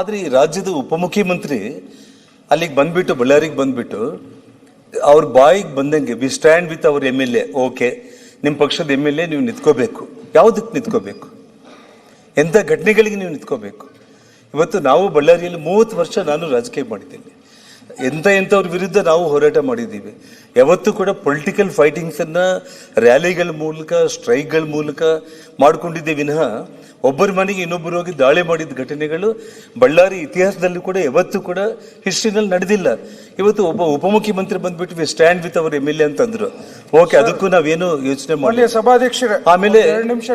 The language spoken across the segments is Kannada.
ಆದ್ರೆ ಈ ರಾಜ್ಯದ ಉಪಮುಖ್ಯಮಂತ್ರಿ ಅಲ್ಲಿಗೆ ಬಂದ್ಬಿಟ್ಟು ಬಳ್ಳಾರಿಗೆ ಬಂದ್ಬಿಟ್ಟು ಅವ್ರ ಬಾಯಿಗೆ ಬಂದಂಗೆ we stand with our MLA. Okay, ನಿಮ್ಮ ಪಕ್ಷದ MLA ನೀವು ನಿಂತ್ಕೋಬೇಕು. ಯಾವುದಕ್ಕೆ ನಿಂತ್ಕೋಬೇಕು? ಎಂಥ ಘಟನೆಗಳಿಗೆ ನೀವು ನಿಂತ್ಕೋಬೇಕು? ಇವತ್ತು ನಾವು ಬಳ್ಳಾರಿಯಲ್ಲಿ 30 ವರ್ಷ ನಾನು ರಾಜಕೀಯ ಮಾಡಿದ್ದೇನೆ. ಎಂಥವ್ರ ವಿರುದ್ಧ ನಾವು ಹೋರಾಟ ಮಾಡಿದ್ದೀವಿ. ಯಾವತ್ತೂ ಕೂಡ ಪೊಲಿಟಿಕಲ್ ಫೈಟಿಂಗ್ಸ್ ಅನ್ನ ರ್ಯಾಲಿಗಳ ಮೂಲಕ, ಸ್ಟ್ರೈಕ್ಗಳ ಮೂಲಕ ಮಾಡ್ಕೊಂಡಿದ್ದೆ ವಿನಃ ಒಬ್ಬರ ಮನೆಗೆ ಇನ್ನೊಬ್ಬರು ಹೋಗಿ ದಾಳಿ ಮಾಡಿದ ಘಟನೆಗಳು ಬಳ್ಳಾರಿ ಇತಿಹಾಸದಲ್ಲಿ ಕೂಡ ಯಾವತ್ತೂ ಕೂಡ ಹಿಸ್ಟ್ರಿನಲ್ಲಿ ನಡೆದಿಲ್ಲ. ಇವತ್ತು ಒಬ್ಬ ಉಪಮುಖ್ಯಮಂತ್ರಿ ಬಂದ್ಬಿಟ್ಟು we stand with our MLA ಅಂತಂದ್ರು. ಓಕೆ, ಅದಕ್ಕೂ ನಾವೇನು ಯೋಚನೆ ಮಾಡಿ. ಸಭಾಧ್ಯಕ್ಷರೇ, ಆಮೇಲೆ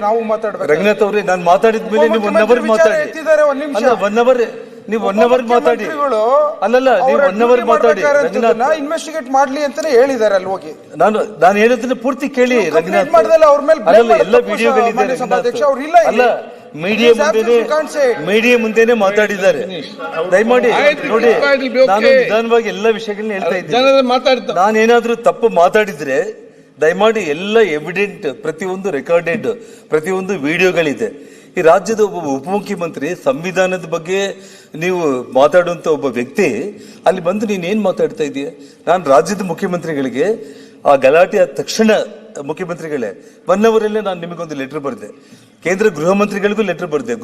ನಾವು ಮಾತಾಡ್ಬೇಕು. ರಂಗನಾಥ್ ಅವರೇ, ನಾನು ಮಾತಾಡಿದ ಮೇಲೆ ನೀವು 1 ಅವರ್ ಮಾತಾಡಿ. ಅಲ್ಲ, 1 ಅವರ್ ನೀವು 1 ಅವರ್ ಮಾತಾಡಿ. ಅಲ್ಲಲ್ಲ, ನೀವು 1 ಅವರ್ ಮಾತಾಡಿ. ಇನ್ವೆಸ್ಟಿಗೇಟ್ ಮಾಡ್ಲಿ ಅಂತಾನೆ ಹೇಳಿದ್ದಾರೆ ಅಲ್ಲಿ ಹೋಗಿ. ನಾನು ಹೇಳೋದನ್ನ ಪೂರ್ತಿ ಕೇಳಿ ರಂಗನಾಥ್. ಅಲ್ಲ, ಎಲ್ಲ ವಿಡಿಯೋಗಳಿದೆ. ಅಲ್ಲ, ಮೀಡಿಯಾ ಮುಂದೆನೆ ಮಾತಾಡಿದ್ದಾರೆ. ದಯಮಾಡಿ ನೋಡಿ, ನಾನು ನಿಧಾನವಾಗಿ ಎಲ್ಲ ವಿಷಯಗಳನ್ನ ಹೇಳ್ತಾ ಇದ್ದೀನಿ. ನಾನೇನಾದ್ರೂ ತಪ್ಪು ಮಾತಾಡಿದ್ರೆ ದಯಮಾಡಿ ಎಲ್ಲ ಎವಿಡೆಂಟ್, ಪ್ರತಿಯೊಂದು ರೆಕಾರ್ಡೆಡ್, ಪ್ರತಿಯೊಂದು ವಿಡಿಯೋಗಳಿದೆ. ಈ ರಾಜ್ಯದ ಒಬ್ಬ ಉಪಮುಖ್ಯಮಂತ್ರಿ ಸಂವಿಧಾನದ ಬಗ್ಗೆ ನೀವು ಮಾತಾಡುವಂತ ಒಬ್ಬ ವ್ಯಕ್ತಿ ಅಲ್ಲಿ ಬಂದು ನೀನೇನ್ ಮಾತಾಡ್ತಾ ಇದೀಯ? ನಾನು ರಾಜ್ಯದ ಮುಖ್ಯಮಂತ್ರಿಗಳಿಗೆ ಆ ಗಲಾಟೆ ಆದ ತಕ್ಷಣ, ಮುಖ್ಯಮಂತ್ರಿಗಳೇ 1 ಅವರಲ್ಲೇ ನಾನು ನಿಮಗೊಂದು ಲೆಟರ್ ಬರೆದೆ. ಕೇಂದ್ರ ಗೃಹ ಮಂತ್ರಿಗಳಿಗೂ ಲೆಟರ್ ಬರೆದೆ,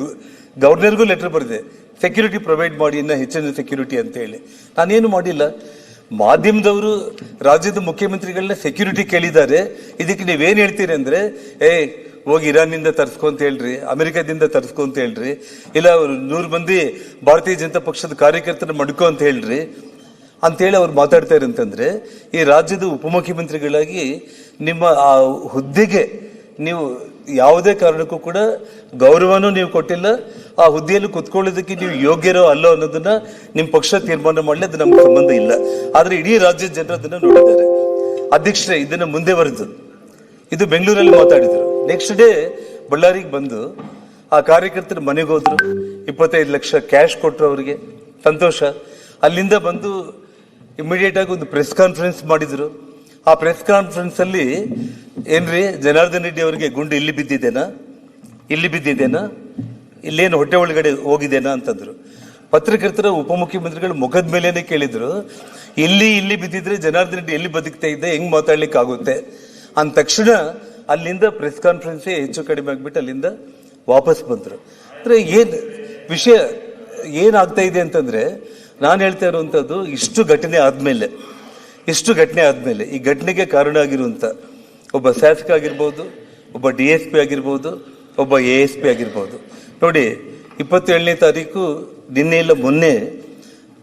ಗವರ್ನರ್ಗೂ ಲೆಟರ್ ಬರೆದೆ. ಸೆಕ್ಯೂರಿಟಿ ಪ್ರೊವೈಡ್ ಮಾಡಿ, ಇನ್ನ ಹೆಚ್ಚಿನ ಸೆಕ್ಯೂರಿಟಿ ಅಂತ ಹೇಳಿ. ನಾನೇನು ಮಾಡಿಲ್ಲ. ಮಾಧ್ಯಮದವರು ರಾಜ್ಯದ ಮುಖ್ಯಮಂತ್ರಿಗಳನ್ನ ಸೆಕ್ಯೂರಿಟಿ ಕೇಳಿದ್ದಾರೆ. ಇದಕ್ಕೆ ನೀವೇನ್ ಹೇಳ್ತೀರಿ ಅಂದ್ರೆ, ಹೋಗಿ ಇರಾನ್ನಿಂದ ತರಿಸ್ಕೊ ಅಂತ ಹೇಳ್ರಿ, ಅಮೆರಿಕದಿಂದ ತರಿಸ್ಕೊ ಅಂತ ಹೇಳ್ರಿ, ಇಲ್ಲ 100 ಮಂದಿ ಭಾರತೀಯ ಜನತಾ ಪಕ್ಷದ ಕಾರ್ಯಕರ್ತನ ಮಡ್ಕೋ ಅಂತ ಹೇಳ್ರಿ ಅಂತೇಳಿ ಅವ್ರು ಮಾತಾಡ್ತಾರೆ. ಅಂತಂದ್ರೆ ಈ ರಾಜ್ಯದ ಉಪಮುಖ್ಯಮಂತ್ರಿಗಳಾಗಿ ನಿಮ್ಮ ಆ ಹುದ್ದೆಗೆ ನೀವು ಯಾವುದೇ ಕಾರಣಕ್ಕೂ ಕೂಡ ಗೌರವನೂ ನೀವು ಕೊಟ್ಟಿಲ್ಲ. ಆ ಹುದ್ದೆಯಲ್ಲಿ ಕುತ್ಕೊಳ್ಳೋದಕ್ಕೆ ನೀವು ಯೋಗ್ಯರೋ ಅಲ್ಲೋ ಅನ್ನೋದನ್ನ ನಿಮ್ಮ ಪಕ್ಷ ತೀರ್ಮಾನ ಮಾಡಲಿ, ಅದು ನಮ್ಗೆ ಸಂಬಂಧ ಇಲ್ಲ. ಆದ್ರೆ ಇಡೀ ರಾಜ್ಯದ ಜನರು ಅದನ್ನ ನೋಡಿದ್ದಾರೆ. ಅಧ್ಯಕ್ಷರೇ, ಇದನ್ನ ಮುಂದೆ ಬರೆದು ಇದು ಬೆಂಗಳೂರಲ್ಲಿ ಮಾತಾಡಿದ್ರು. ನೆಕ್ಸ್ಟ್ ಡೇ ಬಳ್ಳಾರಿಗೆ ಬಂದು ಆ ಕಾರ್ಯಕರ್ತರ ಮನೆಗೆ ಹೋದ್ರು. 25 ಲಕ್ಷ ಕ್ಯಾಶ್ ಕೊಟ್ರು ಅವರಿಗೆ, ಸಂತೋಷ. ಅಲ್ಲಿಂದ ಬಂದು ಇಮಿಡಿಯೇಟ್ ಆಗಿ ಒಂದು ಪ್ರೆಸ್ ಕಾನ್ಫರೆನ್ಸ್ ಮಾಡಿದ್ರು. ಆ ಪ್ರೆಸ್ ಕಾನ್ಫರೆನ್ಸ್ ಅಲ್ಲಿ ಏನ್ರಿ, ಜನಾರ್ದನ್ ರೆಡ್ಡಿ ಅವರಿಗೆ ಗುಂಡು ಇಲ್ಲಿ ಬಿದ್ದಿದ್ದೇನಾ, ಇಲ್ಲೇನು ಹೊಟ್ಟೆ ಒಳಗಡೆ ಹೋಗಿದ್ದೇನಾ ಅಂತಂದ್ರು. ಪತ್ರಕರ್ತರ ಉಪಮುಖ್ಯಮಂತ್ರಿಗಳು ಮುಖದ ಮೇಲೇನೆ ಕೇಳಿದ್ರು, ಇಲ್ಲಿ ಬಿದ್ದಿದ್ರೆ ಜನಾರ್ದನ್ ರೆಡ್ಡಿ ಎಲ್ಲಿ ಬದುಕ್ತಾ ಇದ್ದೆ, ಹೆಂಗ್ ಮಾತಾಡ್ಲಿಕ್ಕೆ ಆಗುತ್ತೆ ಅಂದ ತಕ್ಷಣ ಅಲ್ಲಿಂದ ಪ್ರೆಸ್ ಕಾನ್ಫರೆನ್ಸ್ ಹೆಚ್ಚು ಕಡಿಮೆ ಆಗ್ಬಿಟ್ಟು ಅಲ್ಲಿಂದ ವಾಪಸ್ ಬಂದ್ರು. ಅಂದ್ರೆ ವಿಷಯ ಏನಾಗ್ತಾ ಇದೆ ಅಂತಂದ್ರೆ, ನಾನು ಹೇಳ್ತಾ ಇರುವಂತದ್ದು, ಇಷ್ಟು ಘಟನೆ ಆದ್ಮೇಲೆ ಈ ಘಟನೆಗೆ ಕಾರಣ ಆಗಿರುವಂತ ಒಬ್ಬ ಶಾಸಕ ಆಗಿರ್ಬೋದು, ಒಬ್ಬ DSP ಆಗಿರ್ಬೋದು, ಒಬ್ಬ ASP ಆಗಿರ್ಬೋದು. ನೋಡಿ, 27ನೇ ತಾರೀಕು ನಿನ್ನೆ ಇಲ್ಲ ಮೊನ್ನೆ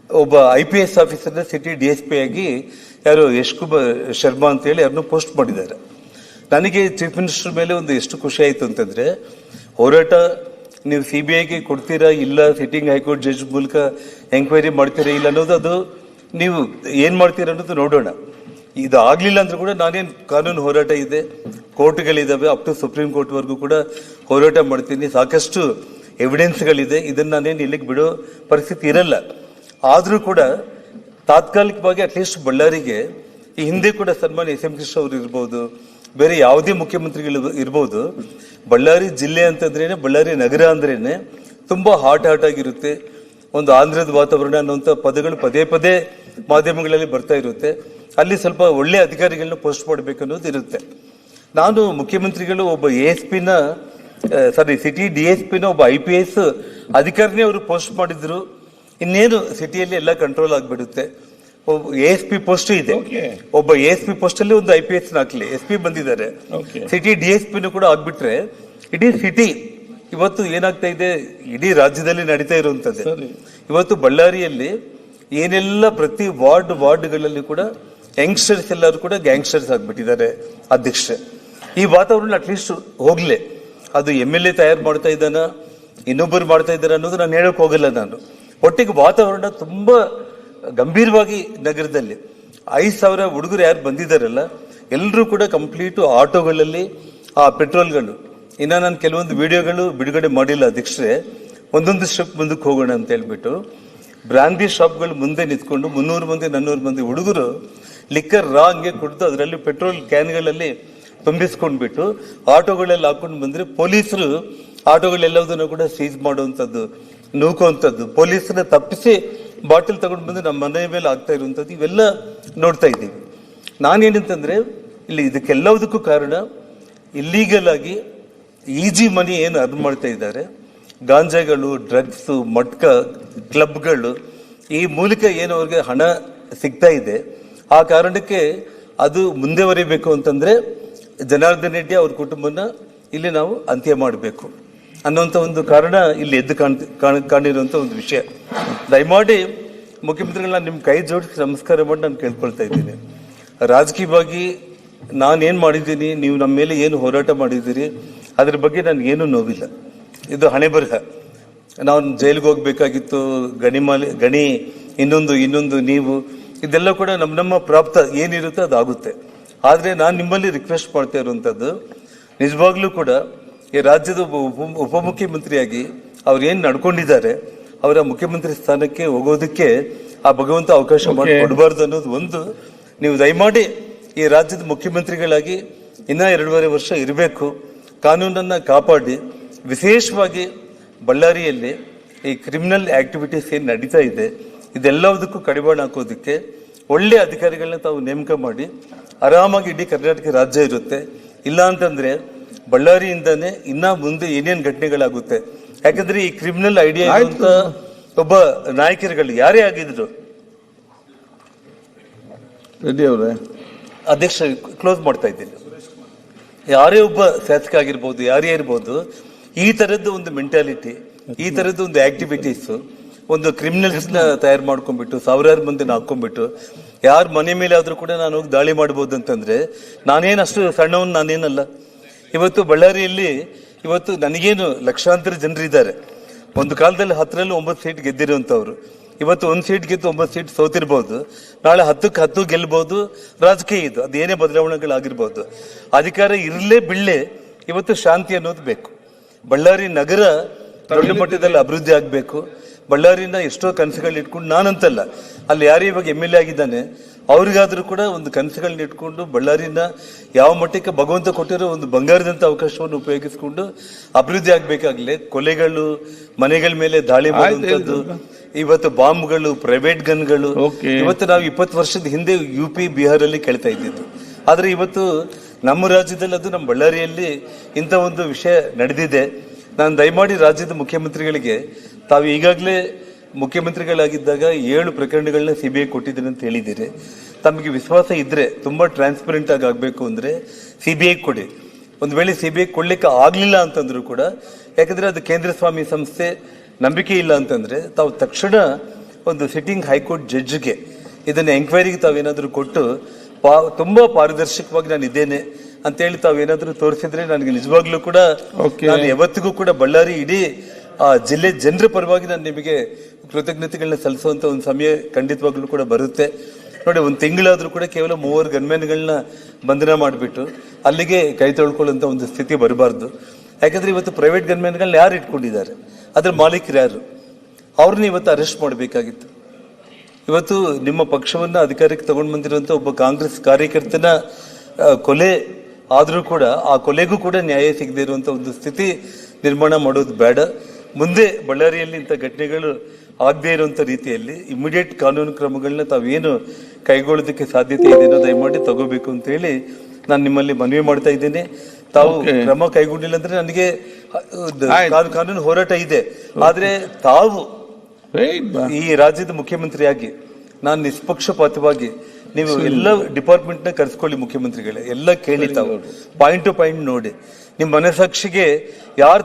ಒಬ್ಬ IPS ಆಫೀಸರ್ನ ಸಿಟಿ DSP ಆಗಿ ಯಾರು ಯಶ್ಕುಮಾರ್ ಶರ್ಮಾ ಅಂತ ಹೇಳಿ ಯಾರನ್ನು ಪೋಸ್ಟ್ ಮಾಡಿದ್ದಾರೆ. ನನಗೆ ಚೀಫ್ ಮಿನಿಸ್ಟರ್ ಮೇಲೆ ಒಂದು ಎಷ್ಟು ಖುಷಿ ಆಯ್ತು ಅಂತಂದ್ರೆ, ಹೋರಾಟ ನೀವು CBIಗೆ ಕೊಡ್ತೀರಾ ಇಲ್ಲ, ಸಿಟ್ಟಿಂಗ್ ಹೈಕೋರ್ಟ್ ಜಡ್ಜ್ ಮೂಲಕ ಎಂಕ್ವೈರಿ ಮಾಡ್ತೀರಾ ಇಲ್ಲ ಅನ್ನೋದು, ಅದು ನೀವು ಏನ್ ಮಾಡ್ತೀರಾ ಅನ್ನೋದು ನೋಡೋಣ. ಇದು ಆಗ್ಲಿಲ್ಲ ಅಂದ್ರೆ ಕೂಡ ನಾನೇನು ಕಾನೂನು ಹೋರಾಟ ಇದೆ, ಕೋರ್ಟ್ಗಳಿದಾವೆ, ಅಪ್ ಟು ಸುಪ್ರೀಂ ಕೋರ್ಟ್ ವರೆಗೂ ಕೂಡ ಹೋರಾಟ ಮಾಡ್ತೀನಿ. ಸಾಕಷ್ಟು ಎವಿಡೆನ್ಸ್ಗಳಿದೆ. ಇದನ್ನ ನಾನೇನು ಇಲ್ಲಿಗೆ ಬಿಡೋ ಪರಿಸ್ಥಿತಿ ಇರಲ್ಲ. ಆದ್ರೂ ಕೂಡ ತಾತ್ಕಾಲಿಕವಾಗಿ ಅಟ್ಲೀಸ್ಟ್ ಬಳ್ಳಾರಿಗೆ, ಈ ಹಿಂದೆ ಕೂಡ ಸನ್ಮಾನ್ಯ SM ಕೃಷ್ಣ ಅವರು ಇರ್ಬೋದು, ಬೇರೆ ಯಾವುದೇ ಮುಖ್ಯಮಂತ್ರಿಗಳು ಇರ್ಬೋದು, ಬಳ್ಳಾರಿ ಜಿಲ್ಲೆ ಅಂತಂದ್ರೇನೆ, ಬಳ್ಳಾರಿ ನಗರ ಅಂದ್ರೇನೆ ತುಂಬಾ ಹಾಟ್ ಆಗಿರುತ್ತೆ. ಒಂದು ಆಂಧ್ರದ ವಾತಾವರಣ ಅನ್ನುವಂಥ ಪದಗಳು ಪದೇ ಮಾಧ್ಯಮಗಳಲ್ಲಿ ಬರ್ತಾ ಇರುತ್ತೆ. ಅಲ್ಲಿ ಸ್ವಲ್ಪ ಒಳ್ಳೆ ಅಧಿಕಾರಿಗಳನ್ನ ಪೋಸ್ಟ್ ಮಾಡಬೇಕು ಅನ್ನೋದು ಇರುತ್ತೆ. ನಾನು ಮುಖ್ಯಮಂತ್ರಿಗಳು ಒಬ್ಬ ಸಿಟಿ DSPನ ಒಬ್ಬ IPS ಅಧಿಕಾರಿನೇ ಅವರು ಪೋಸ್ಟ್ ಮಾಡಿದ್ರು. ಇನ್ನೇನು ಸಿಟಿಯಲ್ಲಿ ಎಲ್ಲ ಕಂಟ್ರೋಲ್ ಆಗ್ಬಿಡುತ್ತೆ. ಒಬ್ಬ ASP ಪೋಸ್ಟ್ ಇದೆ, ಒಬ್ಬ ASP ಪೋಸ್ಟ್ ಅಲ್ಲಿ ಒಂದು IPS ಹಾಕ್ಲಿ, SP ಬಂದಿದ್ದಾರೆ, ಸಿಟಿ DSPನೂ ಕೂಡ ಆಗ್ಬಿಟ್ರೆ ಇಡೀ ಸಿಟಿ ಇವತ್ತು ಏನಾಗ್ತಾ ಇದೆ, ಇಡೀ ರಾಜ್ಯದಲ್ಲಿ ನಡೀತಾ ಇರುವಂತದ್ದು. ಇವತ್ತು ಬಳ್ಳಾರಿಯಲ್ಲಿ ಏನೆಲ್ಲ ಪ್ರತಿ ವಾರ್ಡ್ಗಳಲ್ಲಿ ಕೂಡ ಯಂಗ್ಸ್ಟರ್ಸ್ ಎಲ್ಲರೂ ಕೂಡ ಗ್ಯಾಂಗ್ಸ್ಟರ್ಸ್ ಆಗ್ಬಿಟ್ಟಿದ್ದಾರೆ. ಅಧ್ಯಕ್ಷರೇ, ಈ ವಾತಾವರಣ ಅಟ್ಲೀಸ್ಟ್ ಹೋಗ್ಲೆ. ಅದು MLA ತಯಾರು ಮಾಡ್ತಾ ಇದ್ದಾನ, ಇನ್ನೊಬ್ಬರು ಮಾಡ್ತಾ ಇದ್ದಾರೆ ಅನ್ನೋದು ನಾನು ಹೇಳಕ್ ಹೋಗಲ್ಲ. ನಾನು ಒಟ್ಟಿಗೆ ವಾತಾವರಣ ತುಂಬಾ ಗಂಭೀರವಾಗಿ ನಗರದಲ್ಲಿ 5,000 ಹುಡುಗರು ಯಾರು ಬಂದಿದ್ದಾರಲ್ಲ, ಎಲ್ಲರೂ ಕೂಡ ಕಂಪ್ಲೀಟ್ ಆಟೋಗಳಲ್ಲಿ ಆ ಪೆಟ್ರೋಲ್ಗಳು. ಇನ್ನ ನಾನು ಕೆಲವೊಂದು ವಿಡಿಯೋಗಳು ಬಿಡುಗಡೆ ಮಾಡಿಲ್ಲ ಅಧ್ಯಕ್ಷರೇ. ಒಂದೊಂದು ಸ್ಟೆಪ್ ಮುಂದಕ್ಕೆ ಹೋಗೋಣ ಅಂತ ಹೇಳ್ಬಿಟ್ಟು ಬ್ರಾಂಡಿ ಶಾಪ್ಗಳು ಮುಂದೆ ನಿಂತ್ಕೊಂಡು 300 ಮಂದಿ 400 ಮಂದಿ ಹುಡುಗರು ಲಿಕ್ಕರ್ ಹಂಗೆ ಕುಡಿದು ಅದರಲ್ಲಿ ಪೆಟ್ರೋಲ್ ಕ್ಯಾನ್ಗಳಲ್ಲಿ ತುಂಬಿಸ್ಕೊಂಡ್ಬಿಟ್ಟು ಆಟೋಗಳಲ್ಲಿ ಹಾಕೊಂಡು ಬಂದ್ರೆ ಪೊಲೀಸರು ಆಟೋಗಳೆಲ್ಲದನ್ನು ಕೂಡ ಸೀಸ್ ಮಾಡುವಂಥದ್ದು ನೂಕುವಂಥದ್ದು, ಪೊಲೀಸನ್ನ ತಪ್ಪಿಸಿ ಬಾಟಲ್ ತಗೊಂಡು ಬಂದು ನಮ್ಮ ಮನೆ ಮೇಲೆ ಆಗ್ತಾ ಇರುವಂಥದ್ದು ಇವೆಲ್ಲ ನೋಡ್ತಾ ಇದ್ದೀವಿ. ನಾನೇನಂತಂದ್ರೆ ಇಲ್ಲಿ ಇದಕ್ಕೆಲ್ಲದಕ್ಕೂ ಕಾರಣ ಇಲ್ಲೀಗಲ್ ಆಗಿ ಈಜಿ ಮನಿ ಏನು ಅರ್ನ್ ಮಾಡ್ತಾ ಇದ್ದಾರೆ, ಗಾಂಜಾಗಳು, ಡ್ರಗ್ಸು, ಮಟ್ಕ, ಕ್ಲಬ್ಗಳು, ಈ ಮೂಲಕ ಏನು ಅವ್ರಿಗೆ ಹಣ ಸಿಗ್ತಾ ಇದೆ. ಆ ಕಾರಣಕ್ಕೆ ಅದು ಮುಂದೆವರಿಬೇಕು ಅಂತಂದ್ರೆ ಜನಾರ್ದನ್ ರೆಡ್ಡಿ ಅವ್ರ ಕುಟುಂಬನ ಇಲ್ಲಿ ನಾವು ಅಂತ್ಯ ಮಾಡಬೇಕು ಅನ್ನೋಂಥ ಒಂದು ಕಾರಣ ಇಲ್ಲಿ ಎದ್ದು ಕಾಣಿರುವಂಥ ಒಂದು ವಿಷಯ. ದಯಮಾಡಿ ಮುಖ್ಯಮಂತ್ರಿಗಳನ್ನ ನಿಮ್ಮ ಕೈ ಜೋಡಿಸಿ ನಮಸ್ಕಾರ ಮಾಡಿ ನಾನು ಕೇಳ್ಕೊಳ್ತಾ ಇದ್ದೀನಿ. ರಾಜಕೀಯವಾಗಿ ನಾನೇನು ಮಾಡಿದ್ದೀನಿ, ನೀವು ನಮ್ಮ ಮೇಲೆ ಏನು ಹೋರಾಟ ಮಾಡಿದ್ದೀರಿ, ಅದ್ರ ಬಗ್ಗೆ ನನಗೇನು ನೋವಿಲ್ಲ. ಇದು ಹಣೆ ಬರಹ. ನಾವು ಜೈಲಿಗೆ ಹೋಗ್ಬೇಕಾಗಿತ್ತು, ಗಣಿ ಇನ್ನೊಂದು ನೀವು, ಇದೆಲ್ಲ ಕೂಡ ನಮ್ಮ ಪ್ರಾಪ್ತ ಏನಿರುತ್ತೆ ಅದಾಗುತ್ತೆ. ಆದರೆ ನಾನು ನಿಮ್ಮಲ್ಲಿ ರಿಕ್ವೆಸ್ಟ್ ಮಾಡ್ತಾ ಇರುವಂಥದ್ದು, ನಿಜವಾಗ್ಲೂ ಕೂಡ ಈ ರಾಜ್ಯದ ಉಪಮುಖ್ಯಮಂತ್ರಿಯಾಗಿ ಅವ್ರು ಏನು ನಡ್ಕೊಂಡಿದ್ದಾರೆ, ಅವರ ಮುಖ್ಯಮಂತ್ರಿ ಸ್ಥಾನಕ್ಕೆ ಹೋಗೋದಕ್ಕೆ ಆ ಭಗವಂತ ಅವಕಾಶ ಮಾಡಿ ಕೊಡಬಾರ್ದು ಅನ್ನೋದು ಒಂದು. ನೀವು ದಯಮಾಡಿ ಈ ರಾಜ್ಯದ ಮುಖ್ಯಮಂತ್ರಿಗಳಾಗಿ ಇನ್ನ 2.5 ವರ್ಷ ಇರಬೇಕು, ಕಾನೂನನ್ನ ಕಾಪಾಡಿ. ವಿಶೇಷವಾಗಿ ಬಳ್ಳಾರಿಯಲ್ಲಿ ಈ ಕ್ರಿಮಿನಲ್ ಆಕ್ಟಿವಿಟೀಸ್ ಏನು ನಡೀತಾ ಇದೆ ಇದೆಲ್ಲದಕ್ಕೂ ಕಡಿವಾಣ ಹಾಕೋದಕ್ಕೆ ಒಳ್ಳೆ ಅಧಿಕಾರಿಗಳನ್ನ ತಾವು ನೇಮಕ ಮಾಡಿ ಆರಾಮಾಗಿ ಇಡೀ ಕರ್ನಾಟಕ ರಾಜ್ಯ ಇರುತ್ತೆ. ಇಲ್ಲ ಅಂತಂದ್ರೆ ಬಳ್ಳಾರಿಯಿಂದಾನೇ ಇನ್ನ ಮುಂದೆ ಏನೇನು ಘಟನೆಗಳಾಗುತ್ತೆ. ಯಾಕಂದ್ರೆ ಈ ಕ್ರಿಮಿನಲ್ ಐಡಿಯಾ ಇರುವಂತ ಒಬ್ಬ ನಾಯಕರುಗಳು ಯಾರೇ ಆಗಿದ್ರು, ರೆಡ್ಡಿ ಅವರೇ ಅಧ್ಯಕ್ಷ ಕ್ಲೋಸ್ ಮಾಡ್ತಾ ಇದ್ದೀನಿ, ಯಾರೇ ಒಬ್ಬ ಶಾಸಕ ಆಗಿರ್ಬೋದು, ಯಾರೇ ಇರ್ಬೋದು, ಈ ತರದ್ದು ಒಂದು ಮೆಂಟಾಲಿಟಿ, ಈ ತರದ್ದು ಒಂದು ಆಕ್ಟಿವಿಟೀಸ್, ಒಂದು ಕ್ರಿಮಿನಲ್ಸ್ ನ ತಯಾರು ಮಾಡ್ಕೊಂಡ್ಬಿಟ್ಟು ಸಾವಿರಾರು ಮಂದಿನ ಹಾಕೊಂಡ್ಬಿಟ್ಟು ಯಾರ ಮನೆ ಮೇಲೆ ಆದ್ರೂ ಕೂಡ ನಾನು ಹೋಗಿ ದಾಳಿ ಮಾಡಬಹುದು ಅಂತಂದ್ರೆ ನಾನೇನು ಅಷ್ಟು ಸಣ್ಣವನ್ ನಾನೇನಲ್ಲ. ಇವತ್ತು ಬಳ್ಳಾರಿಯಲ್ಲಿ ಇವತ್ತು ನನಗೇನು ಲಕ್ಷಾಂತರ ಜನರಿದ್ದಾರೆ. ಒಂದು ಕಾಲದಲ್ಲಿ 10ರಲ್ಲಿ 9 ಸೀಟ್ ಗೆದ್ದಿರುವಂತವ್ರು ಇವತ್ತು 1 ಸೀಟ್ ಗೆದ್ದು 9 ಸೀಟ್ ಸೋತಿರ್ಬೋದು. ನಾಳೆ 10ಕ್ಕೆ 10 ಗೆಲ್ಬಹುದು. ರಾಜಕೀಯ ಇದು, ಅದೇನೇ ಬದಲಾವಣೆಗಳಾಗಿರ್ಬೋದು. ಅಧಿಕಾರ ಇರಲೇ ಬಿಡ್ಲೆ ಇವತ್ತು ಶಾಂತಿ ಅನ್ನೋದು ಬೇಕು. ಬಳ್ಳಾರಿ ನಗರ ದೊಡ್ಡ ಮಟ್ಟದಲ್ಲಿ ಅಭಿವೃದ್ಧಿ ಆಗಬೇಕು. ಬಳ್ಳಾರಿನ ಎಷ್ಟೋ ಕನಸುಗಳನ್ನ ಇಟ್ಕೊಂಡು, ನಾನಂತಲ್ಲ, ಅಲ್ಲಿ ಯಾರೇ ಇವಾಗ MLA ಆಗಿದ್ದಾನೆ ಅವ್ರಿಗಾದ್ರೂ ಕೂಡ ಒಂದು ಕನಸುಗಳನ್ನ ಇಟ್ಕೊಂಡು ಬಳ್ಳಾರಿನ ಯಾವ ಮಟ್ಟಕ್ಕೆ ಭಗವಂತ ಕೊಟ್ಟಿರೋ ಒಂದು ಬಂಗಾರದಂತ ಅವಕಾಶವನ್ನು ಉಪಯೋಗಿಸಿಕೊಂಡು ಅಭಿವೃದ್ಧಿ ಆಗ್ಬೇಕಾಗ್ಲಿ. ಕೊಲೆಗಳು, ಮನೆಗಳ ಮೇಲೆ ದಾಳಿ ಮಾಡುವಂಥದ್ದು, ಇವತ್ತು ಬಾಂಬ್ಗಳು, ಪ್ರೈವೇಟ್ ಗನ್ಗಳು, ಇವತ್ತು ನಾವು 20 ವರ್ಷದ ಹಿಂದೆ UP ಬಿಹಾರಲ್ಲಿ ಕೇಳ್ತಾ ಇದ್ದಿದ್ದು. ಆದ್ರೆ ಇವತ್ತು ನಮ್ಮ ರಾಜ್ಯದಲ್ಲಿ ಅದು ನಮ್ಮ ಬಳ್ಳಾರಿಯಲ್ಲಿ ಇಂಥ ಒಂದು ವಿಷಯ ನಡೆದಿದೆ. ನಾನು ದಯಮಾಡಿ ರಾಜ್ಯದ ಮುಖ್ಯಮಂತ್ರಿಗಳಿಗೆ, ತಾವು ಈಗಾಗಲೇ ಮುಖ್ಯಮಂತ್ರಿಗಳಾಗಿದ್ದಾಗ 7 ಪ್ರಕರಣಗಳನ್ನ CBI ಕೊಟ್ಟಿದ್ದೀನಿ ಅಂತ ಹೇಳಿದ್ದೀರಿ. ತಮಗೆ ವಿಶ್ವಾಸ ಇದ್ರೆ, ತುಂಬಾ ಟ್ರಾನ್ಸ್ಪರೆಂಟ್ ಆಗಿ ಆಗ್ಬೇಕು ಅಂದ್ರೆ CBI ಕೊಡಿ. ಒಂದು ವೇಳೆ CBI ಕೊಡ್ಲಿಕ್ಕೆ ಆಗ್ಲಿಲ್ಲ ಅಂತಂದ್ರು ಕೂಡ, ಯಾಕಂದ್ರೆ ಅದು ಕೇಂದ್ರ ಸ್ವಾಮಿ ಸಂಸ್ಥೆ, ನಂಬಿಕೆ ಇಲ್ಲ ಅಂತಂದ್ರೆ ತಾವು ತಕ್ಷಣ ಒಂದು ಸಿಟ್ಟಿಂಗ್ ಹೈಕೋರ್ಟ್ ಜಡ್ಜ್ಗೆ ಇದನ್ನ ಎಂಕ್ವೈರಿಗೆ ತಾವೇನಾದ್ರೂ ಕೊಟ್ಟು ತುಂಬಾ ಪಾರದರ್ಶಕವಾಗಿ ನಾನು ಇದ್ದೇನೆ ಅಂತೇಳಿ ತಾವೇನಾದ್ರೂ ತೋರಿಸಿದ್ರೆ ನನಗೆ ನಿಜವಾಗ್ಲೂ ಕೂಡ ನಾನು ಯಾವತ್ತಿಗೂ ಕೂಡ ಬಳ್ಳಾರಿ ಇಡೀ ಜಿಲ್ಲೆ ಜನರ ಪರವಾಗಿ ನಾನು ನಿಮಗೆ ಕೃತಜ್ಞತೆಗಳನ್ನ ಸಲ್ಲಿಸುವಂತ ಒಂದು ಸಮಯ ಖಂಡಿತವಾಗ್ಲೂ ಕೂಡ ಬರುತ್ತೆ. ನೋಡಿ, 1 ತಿಂಗಳಾದ್ರೂ ಕೂಡ ಕೇವಲ 3 ಗನ್ಮ್ಯಾನ್ಗಳನ್ನ ಬಂಧನ ಮಾಡಿಬಿಟ್ಟು ಅಲ್ಲಿಗೆ ಕೈ ತೊಳ್ಕೊಳ್ಳುವಂತ ಒಂದು ಸ್ಥಿತಿ ಬರಬಾರ್ದು. ಯಾಕಂದ್ರೆ ಇವತ್ತು ಪ್ರೈವೇಟ್ ಗನ್ಮ್ಯಾನ್ಗಳನ್ನ ಯಾರು ಇಟ್ಕೊಂಡಿದ್ದಾರೆ, ಅದ್ರ ಮಾಲೀಕರು ಯಾರು, ಅವ್ರನ್ನ ಇವತ್ತು ಅರೆಸ್ಟ್ ಮಾಡಬೇಕಾಗಿತ್ತು. ಇವತ್ತು ನಿಮ್ಮ ಪಕ್ಷವನ್ನ ಅಧಿಕಾರಕ್ಕೆ ತಗೊಂಡು ಬಂದಿರುವಂತ ಒಬ್ಬ ಕಾಂಗ್ರೆಸ್ ಕಾರ್ಯಕರ್ತನ ಕೊಲೆ ಆದ್ರೂ ಕೂಡ ಆ ಕೊಲೆಗೂ ಕೂಡ ನ್ಯಾಯ ಸಿಗದೆ ಇರುವಂತ ಒಂದು ಸ್ಥಿತಿ ನಿರ್ಮಾಣ ಮಾಡೋದು ಬೇಡ. ಮುಂದೆ ಬಳ್ಳಾರಿಯಲ್ಲಿ ಇಂಥ ಘಟನೆಗಳು ಆಗದೆ ಇರುವಂತ ರೀತಿಯಲ್ಲಿ ಇಮಿಡಿಯೇಟ್ ಕಾನೂನು ಕ್ರಮಗಳನ್ನ ತಾವೇನು ಕೈಗೊಳ್ಳೋದಕ್ಕೆ ಸಾಧ್ಯತೆ ಇದೆಯೋ ದಯಮಾಡಿ ತಗೋಬೇಕು ಅಂತ ಹೇಳಿ ನಾನು ನಿಮ್ಮಲ್ಲಿ ಮನವಿ ಮಾಡ್ತಾ ಇದ್ದೇನೆ. ತಾವು ಕ್ರಮ ಕೈಗೊಂಡಿಲ್ಲ ಅಂದ್ರೆ ನನಗೆ ಕಾನೂನು ಹೋರಾಟ ಇದೆ. ಆದ್ರೆ ತಾವು ಈ ರಾಜ್ಯದ ಮುಖ್ಯಮಂತ್ರಿಯಾಗಿ ನಾನು ನಿಷ್ಪಕ್ಷಪಾತವಾಗಿ ನೀವು ಎಲ್ಲ ಡಿಪಾರ್ಟ್ಮೆಂಟ್ ನ ಕರೆಸ್ಕೊಳ್ಳಿ ಮುಖ್ಯಮಂತ್ರಿಗಳೇ, ಎಲ್ಲ ಕೇಳಿ ತಾವು ಪಾಯಿಂಟ್ ಟು ಪಾಯಿಂಟ್ ನೋಡಿ ನಿಮ್ಮ ಮನಸ್ಸಾಕ್ಷಿಗೆ ಯಾರು